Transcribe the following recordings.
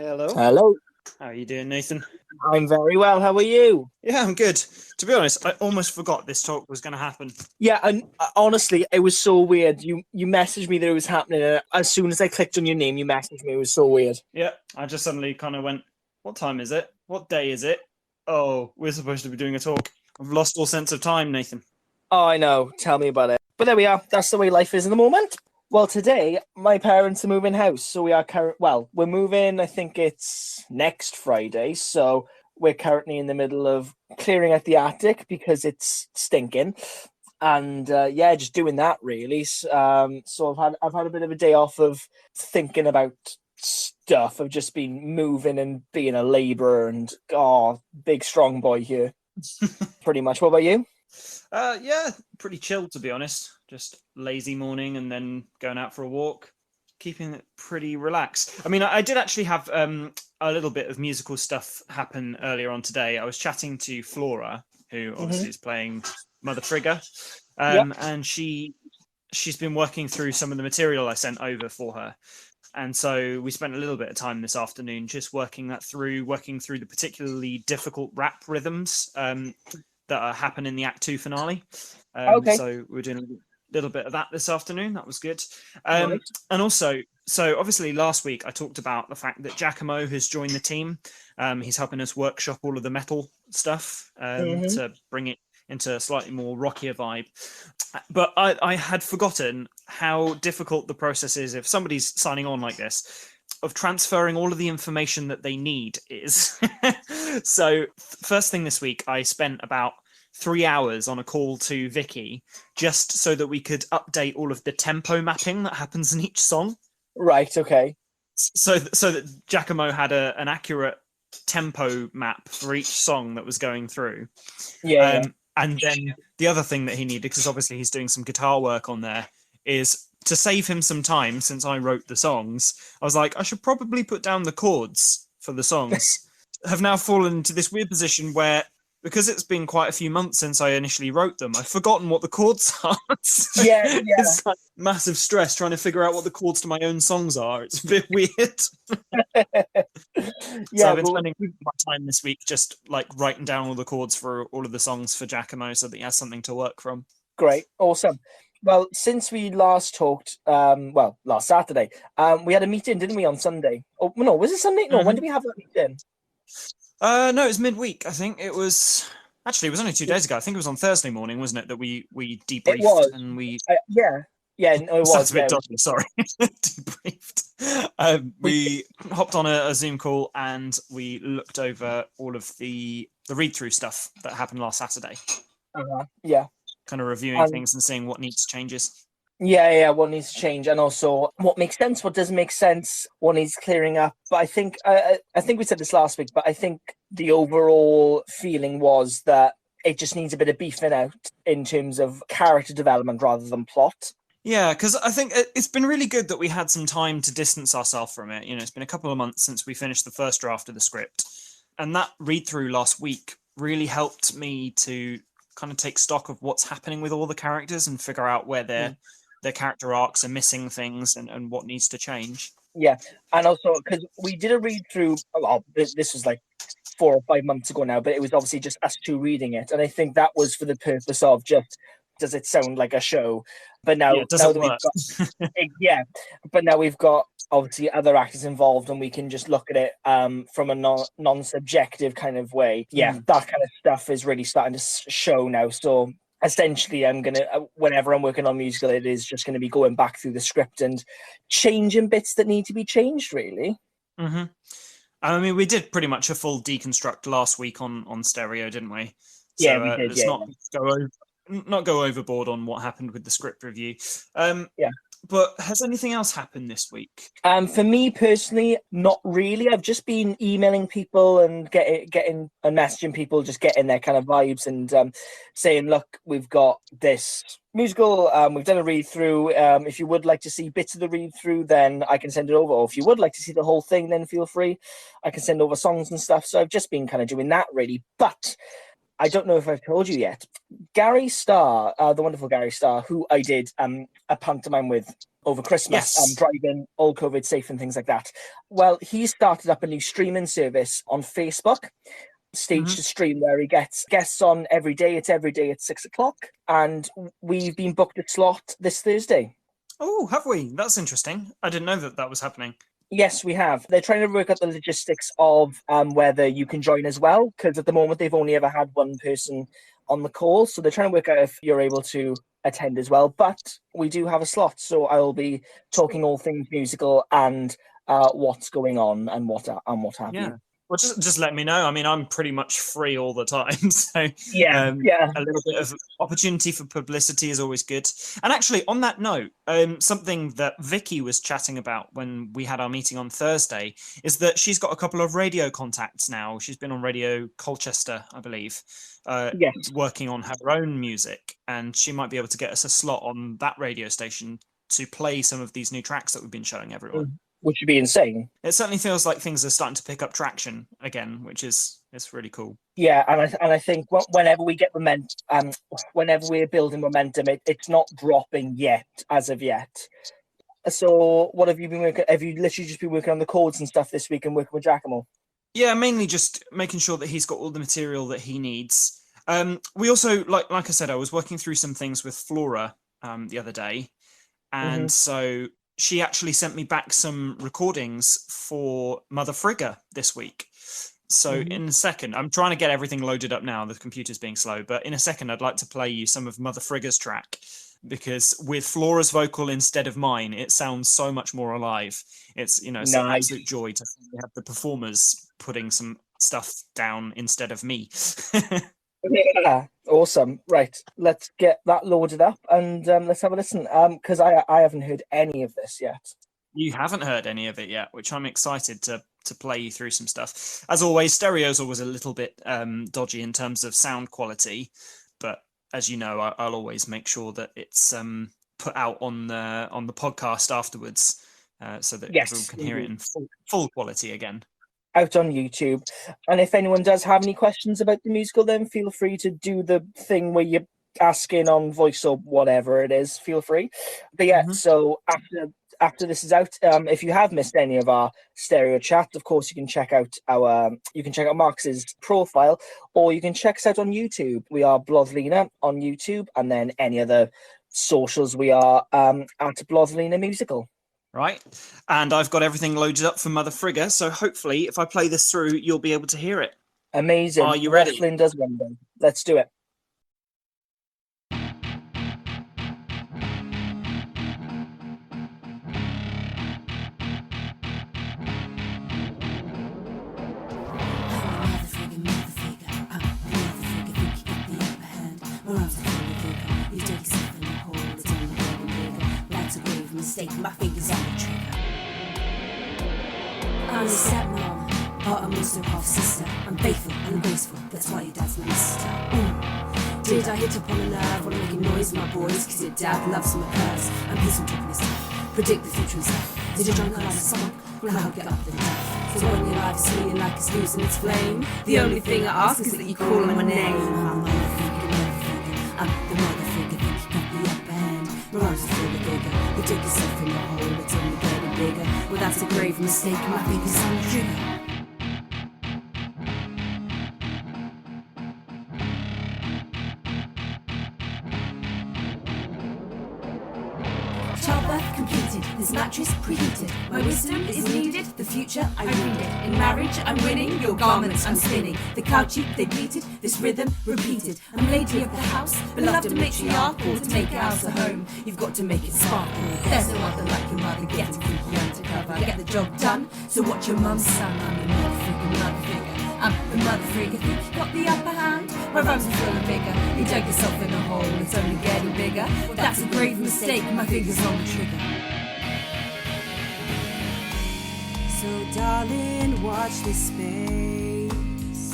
Hello. Hello. How are you doing, Nathan? I'm very well. How are you? Yeah, I'm good. To be honest, I almost forgot this talk was going to happen. Yeah, and honestly, it was so weird. You messaged me that it was happening, and as soon as I clicked on your name, you messaged me. It was so weird. Yeah, I just suddenly kind of went, what time is it? What day is it? Oh, we're supposed to be doing a talk. I've lost all sense of time, Nathan. Oh, I know. Tell me about it. But there we are. That's the way life is in the moment. Well, today, my parents are moving house, so we are we're moving, I think it's next Friday, so we're currently in the middle of clearing out the attic because it's stinking. And just doing that really. So I've had a bit of a day off of thinking about stuff. I've just been moving and being a labourer and big strong boy here. Pretty much. What about you? Yeah, pretty chill to be honest. Just lazy morning and then going out for a walk, keeping it pretty relaxed. I mean, I did actually have a little bit of musical stuff happen earlier on today. I was chatting to Flora, who obviously is playing Mother Trigger, and she's been working through some of the material I sent over for her. And so we spent a little bit of time this afternoon just working through the particularly difficult rap rhythms that happen in the Act 2 finale. Okay. So we're doing a little bit of that this afternoon. That was good. And also, so obviously last week I talked about the fact that Giacomo has joined the team. He's helping us workshop all of the metal stuff to bring it into a slightly more rockier vibe. But I had forgotten how difficult the process is if somebody's signing on like this, of transferring all of the information that they need is. So first thing this week, I spent about 3 hours on a call to Vicky just so that we could update all of the tempo mapping that happens in each song. Right, okay. So that Giacomo had an accurate tempo map for each song that was going through. Yeah. And then the other thing that he needed, because obviously he's doing some guitar work on there, is to save him some time, since I wrote the songs, I was like, I should probably put down the chords for the songs. Have now fallen into this weird position where, because it's been quite a few months since I initially wrote them, I've forgotten what the chords are. So it's like massive stress trying to figure out what the chords to my own songs are. It's a bit weird. So I've been spending my time this week just like writing down all the chords for all of the songs for Giacomo so that he has something to work from. Great. Awesome. Well, since we last talked, last Saturday, we had a meeting, didn't we, on Sunday? Oh, no, was it Sunday? No, when did we have that meeting? No, it was midweek. I think it was only 2 days ago. I think it was on Thursday morning, wasn't it, that we debriefed? It was. And we no, it was. That's a bit dodgy, sorry. Debriefed. We hopped on a Zoom call and we looked over all of the read-through stuff that happened last Saturday. Yeah. Kind of reviewing things and seeing what needs changes. Yeah, what needs to change, and also what makes sense, what doesn't make sense, what needs clearing up. But I think we said this last week, but I think the overall feeling was that it just needs a bit of beefing out in terms of character development rather than plot. Yeah, because I think it's been really good that we had some time to distance ourselves from it. You know, it's been a couple of months since we finished the first draft of the script, and that read-through last week really helped me to kind of take stock of what's happening with all the characters and figure out where their character arcs are missing things and what needs to change. Yeah, and also because we did a read through. Well, this was like 4 or 5 months ago now, but it was obviously just us two reading it, and I think that was for the purpose of just, does it sound like a show? But now, does it work? But now we've got obviously other actors involved, and we can just look at it from a non-subjective kind of way. Yeah, that kind of stuff is really starting to show now. So essentially, I'm gonna, whenever I'm working on musical, it is just going to be going back through the script and changing bits that need to be changed, really. I mean, we did pretty much a full deconstruct last week on stereo, didn't we? So, we did. Let's not go overboard on what happened with the script review. But has anything else happened this week? For me personally, not really. I've just been emailing people and getting and messaging people, just getting their kind of vibes and saying, look, we've got this musical. We've done a read through. If you would like to see bits of the read through, then I can send it over. Or if you would like to see the whole thing, then feel free. I can send over songs and stuff. So I've just been kind of doing that really. But I don't know if I've told you yet. Gary Starr, the wonderful Gary Starr, who I did a pantomime with over Christmas, Yes. driving all COVID safe and things like that. Well, he started up a new streaming service on Facebook, Stage to Stream, where he gets guests on every day. It's every day at 6:00, and we've been booked a slot this Thursday. Oh, have we? That's interesting. I didn't know that was happening. Yes, we have. They're trying to work out the logistics of whether you can join as well, because at the moment they've only ever had one person on the call. So they're trying to work out if you're able to attend as well. But we do have a slot, so I will be talking all things musical and what's going on and what have you. Well, just let me know. I mean, I'm pretty much free all the time, so a little bit of opportunity for publicity is always good. And actually, on that note, something that Vicky was chatting about when we had our meeting on Thursday is that she's got a couple of radio contacts now. She's been on Radio Colchester, I believe, working on her own music, and she might be able to get us a slot on that radio station to play some of these new tracks that we've been showing everyone. Which would be insane. It certainly feels like things are starting to pick up traction again, which is really cool. Yeah, and I think whenever we get momentum, whenever we're building momentum, it's not dropping yet, as of yet. So, what have you been working? Have you literally just been working on the chords and stuff this week and working with Giacomo? Yeah, mainly just making sure that he's got all the material that he needs. We also, like I said, I was working through some things with Flora the other day, and so she actually sent me back some recordings for Mother Frigga this week. So in a second, I'm trying to get everything loaded up now. The computer's being slow, but in a second, I'd like to play you some of Mother Frigga's track, because with Flora's vocal instead of mine, it sounds so much more alive. It's, it's an absolute joy to have the performers putting some stuff down instead of me. Yeah, awesome. Right, let's get that loaded up and let's have a listen. Because I haven't heard any of this yet. You haven't heard any of it yet, which I'm excited to play you through some stuff. As always, stereo's always a little bit dodgy in terms of sound quality, but as you know, I'll always make sure that it's put out on the podcast afterwards, so that everyone can hear it in full quality again. Out on YouTube. And if anyone does have any questions about the musical, then feel free to do the thing where you're asking on voice or whatever it is. Feel free. But yeah, so after this is out, if you have missed any of our stereo chat, of course you can check out Marcus's profile, or you can check us out on YouTube. We are Blóðlína on YouTube, and then any other socials we are at Blóðlína Musical. Right, and I've got everything loaded up for Mother Frigga, so hopefully if I play this through, you'll be able to hear it. Amazing. Are you ready? Wrestling does wonder. Let's do it. My fingers on the trigger. I'm a stepmom, but I'm also half sister. I'm faithful and graceful, that's why your dad's my mister. Did I hit upon a nerve when I'm making noise, my boys? Cause your dad loves my curves. I'm peaceful dropping his stuff, predict the future himself. Did you drunk like a song? Well, I'll get up the death. So when your life is feeling like it's losing its flame, the only thing I ask is that you call my name. I'm the motherfucker, I'm the motherfucker, think you got the upper hand. Mirage is full of bigger. You dig yourself in the hole, it's only getting bigger. Well, that's a grave mistake, my fingers on the trigger. Childbirth completed, this mattress preheated. My wisdom is needed, the future I read it. In marriage I'm winning, your garments I'm spinning. The couch they bleated, this rhythm repeated. I'm lady of the house, beloved and matriarchal. To make ours a home, you've got to make it sparkle. There's no other like your mother, get a freaky undercover. Get the job done, so watch your mum's son. I'm the mother figure. I'm the mother figure, think you got the upper hand? My rhymes are full of bigger. You dug yourself in a hole, it's only getting bigger. Well, that's a grave mistake, my fingers on the trigger. So darling, watch this space,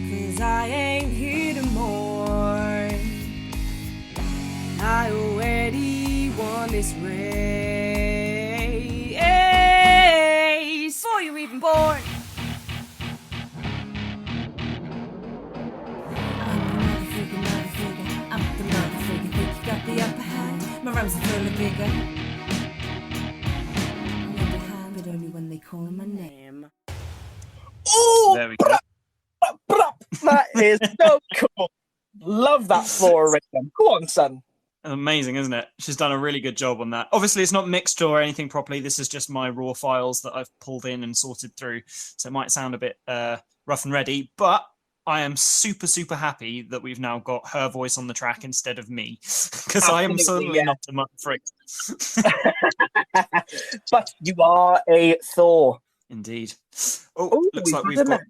cause I ain't here to mourn. I already won this race before you're even born. drums are full of bigger. I lend a hand, but only when they call my name. Oh, There we go. that is so cool. Love that floor rhythm. Go on, son. Amazing, isn't it? She's done a really good job on that. Obviously, it's not mixed or anything properly. This is just my raw files that I've pulled in and sorted through. So it might sound a bit rough and ready, but I am super, super happy that we've now got her voice on the track instead of me, because I am certainly not a mutt freak. But you are a Thor. Indeed. Oh, looks like we've got...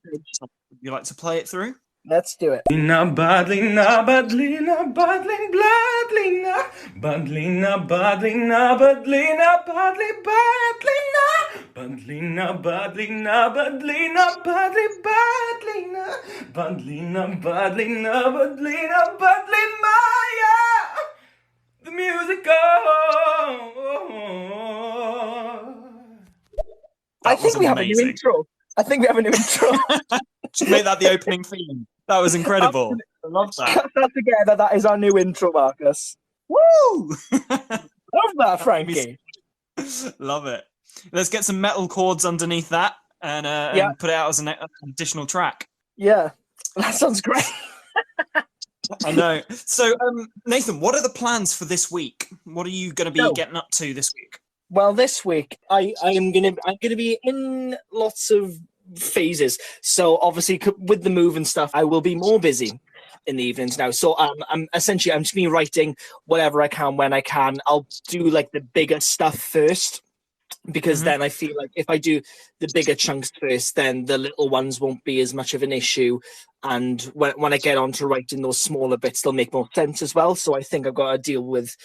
Would you like to play it through? Let's do it. Badlina, badlina, badlin, bladlina, badlina, badlina, badlina, badli, badlina, badlina, badlina, badlina, badli, badlina, badlina, badlina, badlina, badli, Maya. The music goes. I think we have a new intro. Should make that the opening theme. That was incredible. I love that. Cut that together. That is our new intro, Marcus. Woo! Love that, Frankie. Love it. Let's get some metal chords underneath that and put it out as an additional track. Yeah, that sounds great. I know. So, Nathan, what are the plans for this week? What are you going to be getting up to this week? Well, this week I'm gonna be in lots of phases. So obviously with the move and stuff, I will be more busy in the evenings now. So I'm just gonna be writing whatever I can when I can. I'll do like the bigger stuff first, because then I feel like if I do the bigger chunks first, then the little ones won't be as much of an issue. And when I get on to writing those smaller bits, they'll make more sense as well. So I think I've got to deal with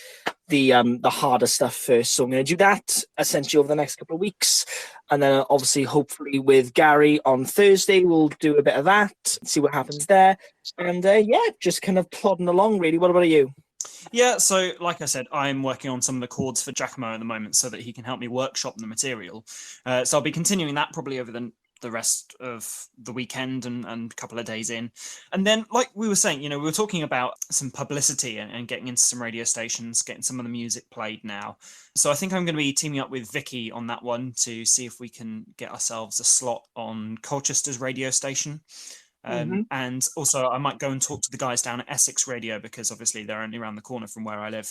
the harder stuff first. So I'm going to do that essentially over the next couple of weeks. And then obviously, hopefully with Gary on Thursday, we'll do a bit of that, see what happens there. And just kind of plodding along, really. What about you? Yeah, so like I said, I'm working on some of the chords for Giacomo at the moment so that he can help me workshop the material. So I'll be continuing that probably over the rest of the weekend and a couple of days in. And then, like we were saying, we were talking about some publicity and getting into some radio stations, getting some of the music played now. So I think I'm going to be teaming up with Vicky on that one to see if we can get ourselves a slot on Colchester's radio station. And also I might go and talk to the guys down at Essex Radio, because obviously they're only around the corner from where I live.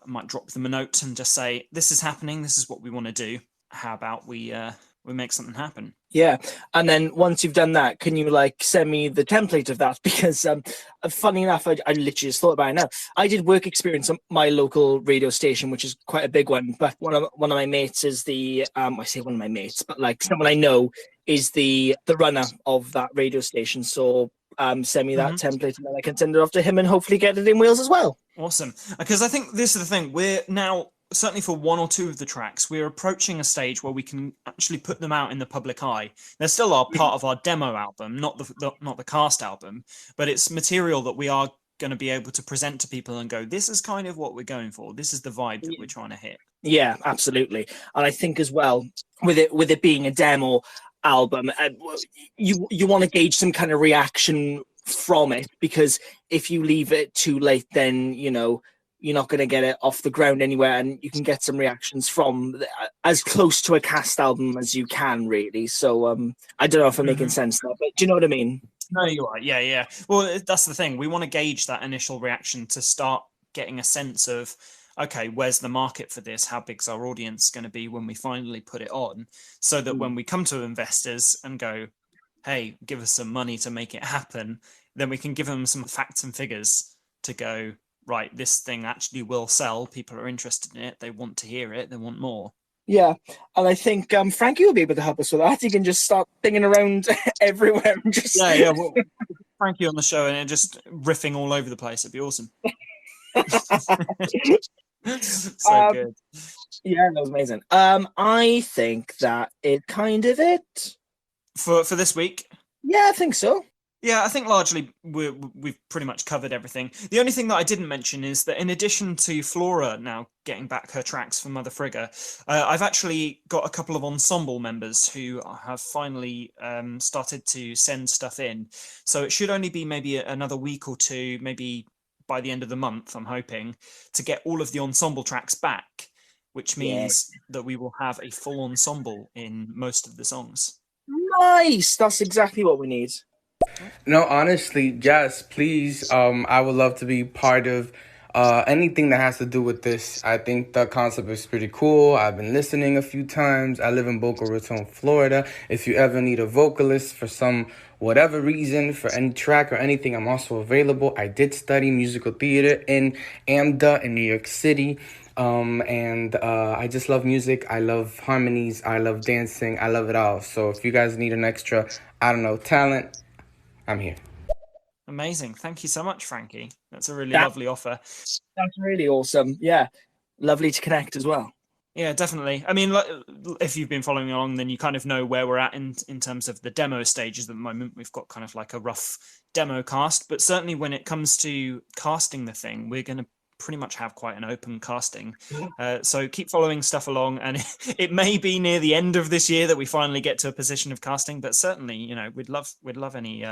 I might drop them a note and just say, this is happening, this is what we want to do. How about we make something happen? Yeah, and then once you've done that, can you send me the template of that? Because funny enough, I literally just thought about it now. I did work experience at my local radio station, which is quite a big one. But one of my mates is the I say one of my mates, but someone I know is the runner of that radio station. So send me that template, and then I can send it off to him and hopefully get it in Wales as well. Awesome, because I think this is the thing. We're now, certainly for one or two of the tracks, we're approaching a stage where we can actually put them out in the public eye. They still are part of our demo album, not the cast album, but it's material that we are going to be able to present to people and go, this is kind of what we're going for. This is the vibe that we're trying to hit. Yeah, absolutely. And I think as well, with it being a demo album, you want to gauge some kind of reaction from it, because if you leave it too late, then you're not going to get it off the ground anywhere, and you can get some reactions from as close to a cast album as you can, really. So I don't know if I'm making sense there, but do you know what I mean? No, you are. Yeah. Well, that's the thing. We want to gauge that initial reaction to start getting a sense of, okay, where's the market for this? How big's our audience going to be when we finally put it on? So that when we come to investors and go, hey, give us some money to make it happen, then we can give them some facts and figures to go, right, this thing actually will sell. People are interested in it. They want to hear it. They want more. Yeah, and I think Frankie will be able to help us with that. He can just start thinking around everywhere and just... Yeah. Well, Frankie on the show and just riffing all over the place. It'd be awesome. So good. Yeah, that was amazing. I think that is kind of it. For this week? Yeah, I think so. Yeah, I think largely we've pretty much covered everything. The only thing that I didn't mention is that in addition to Flora now getting back her tracks for Mother Frigga, I've actually got a couple of ensemble members who have finally started to send stuff in. So it should only be maybe another week or two, maybe by the end of the month, I'm hoping, to get all of the ensemble tracks back, which means that we will have a full ensemble in most of the songs. Nice. That's exactly what we need. No, honestly, yes, please. I would love to be part of anything that has to do with this. I think the concept is pretty cool. I've been listening a few times. I live in Boca Raton, Florida. If you ever need a vocalist for some whatever reason, for any track or anything, I'm also available. I did study musical theater in AMDA in New York City. And I just love music. I love harmonies. I love dancing. I love it all. So if you guys need an extra, I don't know, talent, I'm here. Amazing. Thank you so much, Frankie. That's a really lovely offer. That's really awesome. Yeah. Lovely to connect as well. Yeah, definitely. I mean, if you've been following along, then you kind of know where we're at in terms of the demo stages at the moment. We've got kind of like a rough demo cast, but certainly when it comes to casting the thing, we're going to pretty much have quite an open casting. So keep following stuff along, and it may be near the end of this year that we finally get to a position of casting, but certainly, you know, we'd love any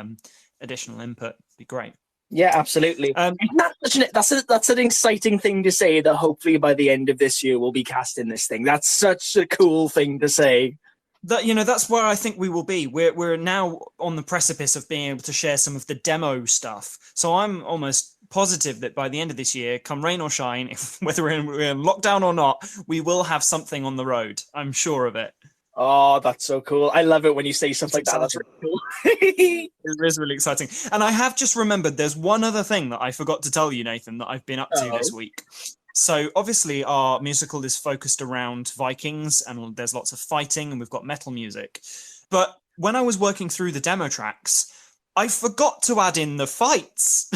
additional input. It'd be great. Yeah, absolutely. That's an exciting thing to say, that hopefully by the end of this year we'll be casting this thing. That's such a cool thing to say. That, you know, that's where I think we will be. We're now on the precipice of being able to share some of the demo stuff. So I'm almost positive that by the end of this year, come rain or shine, whether we're in lockdown or not, we will have something on the road. I'm sure of it. Oh, that's so cool. I love it when you say stuff like that. That's really cool. It is really exciting. And I have just remembered there's one other thing that I forgot to tell you, Nathan, that I've been up to this week. So obviously our musical is focused around Vikings, and there's lots of fighting, and we've got metal music. But when I was working through the demo tracks, I forgot to add in the fights.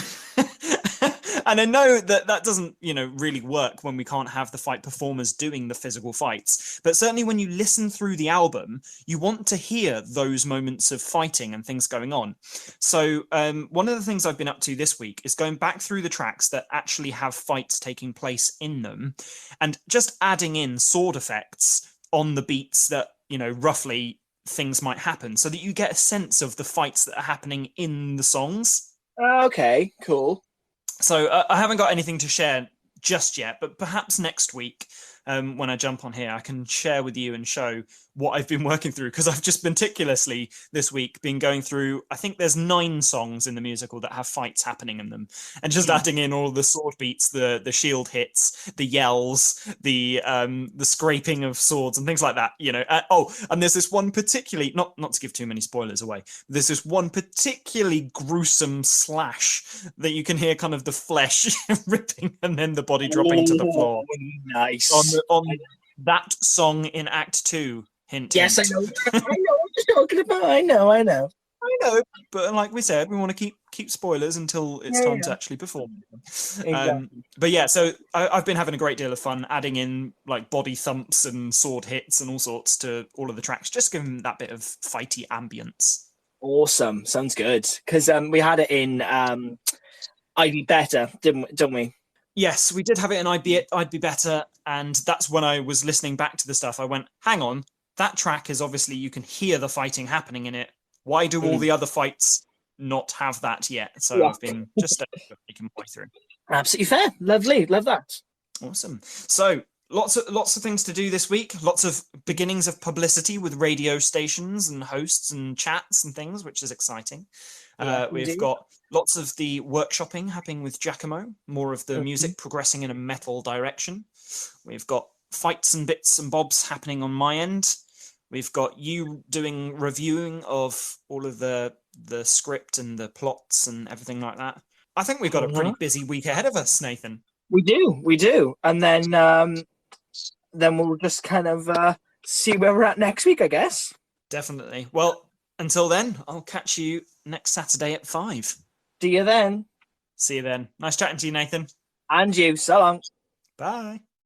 And I know that doesn't, you know, really work when we can't have the fight performers doing the physical fights. But certainly when you listen through the album, you want to hear those moments of fighting and things going on. So one of the things I've been up to this week is going back through the tracks that actually have fights taking place in them, and just adding in sword effects on the beats that, you know, roughly things might happen, so that you get a sense of the fights that are happening in the songs. Okay, cool. So I haven't got anything to share just yet, but perhaps next week, when I jump on here, I can share with you and show what I've been working through, because I've just meticulously this week been going through, I think there's 9 songs in the musical that have fights happening in them, and just adding in all the sword beats, the shield hits, the yells, the scraping of swords and things like that, you know. And there's this one particularly, not to give too many spoilers away, there's this one particularly gruesome slash that you can hear kind of the flesh ripping and then the body dropping to the floor. Nice. On that song in Act 2. Hint. Yes, hint. I know. I know what you're talking about. I know. But like we said, we want to keep spoilers until it's time to actually perform. Exactly. But yeah, so I've been having a great deal of fun adding in like body thumps and sword hits and all sorts to all of the tracks, just giving them that bit of fighty ambience. Awesome. Sounds good. Because we had it in I'd Be Better, don't we? Yes, we did have it in I'd Be Better, and that's when I was listening back to the stuff. I went, hang on, that track is obviously, you can hear the fighting happening in it. Why do all the other fights not have that yet? So I've been just making my way through. Absolutely fair. Lovely. Love that. Awesome. So lots of things to do this week. Lots of beginnings of publicity with radio stations and hosts and chats and things, which is exciting. We've got lots of the workshopping happening with Giacomo, more of the music progressing in a metal direction. We've got fights and bits and bobs happening on my end. We've got you doing reviewing of all of the script and the plots and everything like that. I think we've got a pretty busy week ahead of us, Nathan. We do. And then we'll just kind of see where we're at next week, I guess. Definitely. Well, until then, I'll catch you next Saturday at 5. See you then. See you then. Nice chatting to you, Nathan. And you. So long. Bye.